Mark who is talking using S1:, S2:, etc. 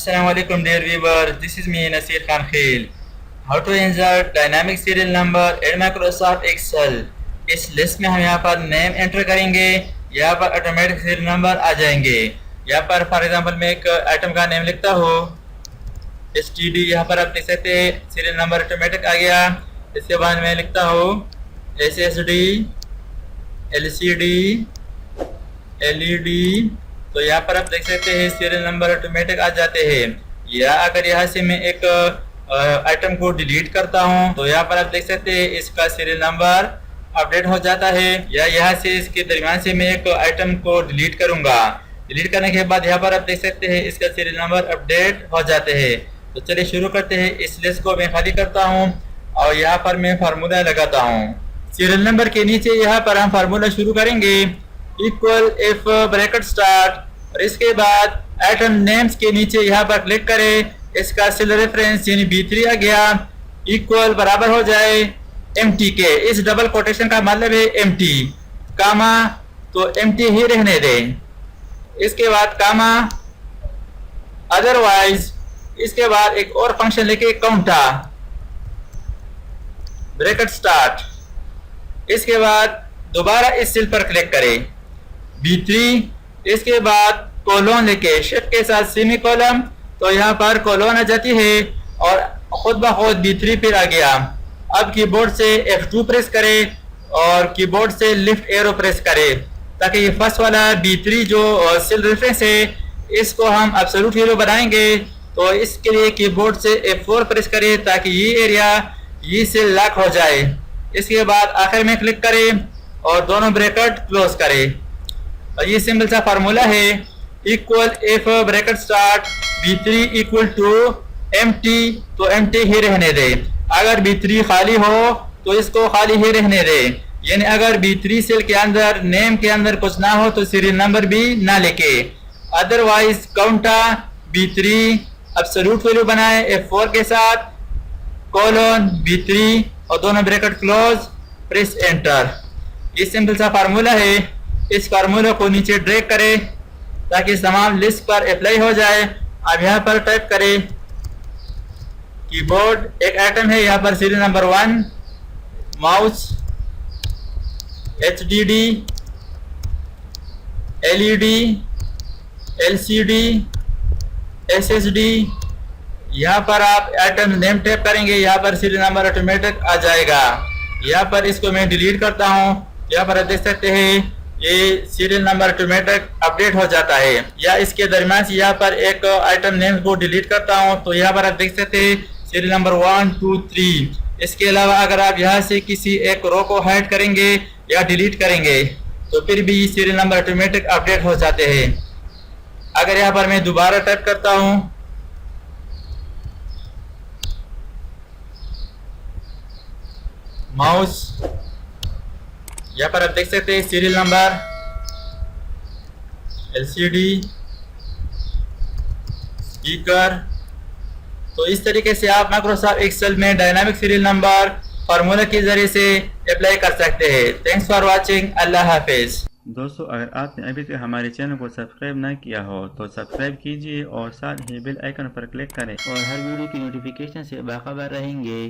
S1: Assalamualaikum dear viewer, this is me Nasir Khan Khail. How to insert dynamic serial number in Microsoft Excel. इस list में हम यहाँ पर name enter करेंगे, यहाँ पर ऑटोमेटिक सीरियल नंबर आ जाएंगे। यहाँ पर फॉर एग्जांपल मैं एक आइटम का नेम लिखता हूँ STD, यहाँ पर आप देख सकते हैं सीरियल नंबर ऑटोमेटिक आ गया। इसके बाद मैं लिखता हूँ SSD, LCD, LED, तो यहाँ पर आप देख सकते हैं सीरियल नंबर ऑटोमेटिक आ जाते हैं। या अगर यहाँ से मैं एक आइटम को डिलीट करता हूँ तो यहाँ पर आप देख सकते हैं इसका सीरियल नंबर अपडेट हो जाता है। या यहाँ से इसके दरमियान से मैं एक आइटम को डिलीट करूँगा, डिलीट करने के बाद यहाँ पर आप देख सकते हैं इसका सीरियल नंबर अपडेट हो जाते हैं। तो चलिए शुरू करते हैं। इस लिस्ट को मैं खाली करता हूँ और यहाँ पर मैं फार्मूला लगाता हूँ। सीरियल नंबर के नीचे यहाँ पर हम फार्मूला शुरू करेंगे, इक्वल इफ ब्रैकेट स्टार्ट, और इसके बाद आइटम नेम्स के नीचे यहाँ पर क्लिक करें। इसका सेल रेफरेंस यानी B3 आ गया, इक्वल बराबर हो जाए एम्प्टी के। इस डबल कोटेशन का मतलब है एम्प्टी, कामा तो एम्प्टी ही रहने दें। इसके बाद कामा, अदरवाइज, इसके बाद एक और फंक्शन लेके काउंटा, ब्रैकेट स्टार्ट। इसके बाद दोबारा इस सेल पर क्लिक करें B3, इसके बाद कोलोन लेके शिफ्ट के साथ सेमी कॉलम, तो यहाँ पर कोलोन आ जाती है और खुद ब खुद B3 फिर आ गया। अब कीबोर्ड से F2 प्रेस करें और कीबोर्ड से लिफ्ट एरो प्रेस करें ताकि ये फर्स्ट वाला B3 जो सेल रेफरेंस है इसको हम एब्सोल्यूट हीरो बनाएंगे। तो इसके लिए कीबोर्ड से F4 प्रेस करें ताकि ये एरिया, ये सेल लॉक हो जाए। इसके बाद आखिर में क्लिक करें और दोनों ब्रैकेट क्लोज करें। और ये सिंपल सा फार्मूला है, equal if bracket start B3 equal to empty, तो एम्प्टी ही रहने दे। अगर B3 खाली हो तो इसको खाली ही रहने दे, यानी अगर B3 सेल के अंदर नेम के अंदर कुछ ना हो तो सीरियल नंबर भी ना लेके। अदरवाइज काउंटा B3 एब्सोल्यूट वैल्यू बनाए F4 के साथ, कोलोन B3 और दोनों ब्रैकेट क्लोज, प्रेस एंटर। ये सिंपल सा फार्मूला है। इस फार्मूला को नीचे ड्रैग करें ताकि तमाम लिस्ट पर अप्लाई हो जाए। अब यहाँ पर टाइप करें कीबोर्ड, एक आइटम है यहाँ पर serial number 1, mouse, HDD, LED, LCD, SSD। यहाँ पर आप आइटम नेम टाइप करेंगे, यहाँ पर सीरियल नंबर ऑटोमेटिक आ जाएगा। यहाँ पर इसको मैं डिलीट करता हूँ, यहाँ पर आप देख सकते हैं ये सीरियल नंबर ऑटोमेटिक अपडेट हो जाता है। या इसके दरमियान से यहाँ पर एक आइटम नेम को डिलीट करता हूँ तो यहाँ पर आप देख सकते हैं सीरियल नंबर 1, 2, 3। इसके अलावा अगर आप यहाँ से किसी एक रो को हाइड करेंगे या डिलीट करेंगे तो फिर भी सीरियल नंबर ऑटोमेटिक अपडेट हो जाते हैं। अगर यहाँ पर मैं दोबारा टाइप करता हूँ माउस, यहाँ पर आप देख सकते हैं सीरियल नंबर, LCD, स्पीकर। तो इस तरीके से आप माइक्रोसॉफ्ट एक्सेल में डायनामिक सीरियल नंबर फार्मूला के जरिए से अप्लाई कर सकते हैं। थैंक्स फॉर वाचिंग, अल्लाह हाफिज।
S2: दोस्तों, अगर आपने अभी तक हमारे चैनल को सब्सक्राइब ना किया हो तो सब्सक्राइब कीजिए और साथ ही बेल आइकन पर क्लिक करें और हर वीडियो की नोटिफिकेशन से बाखबर रहेंगे।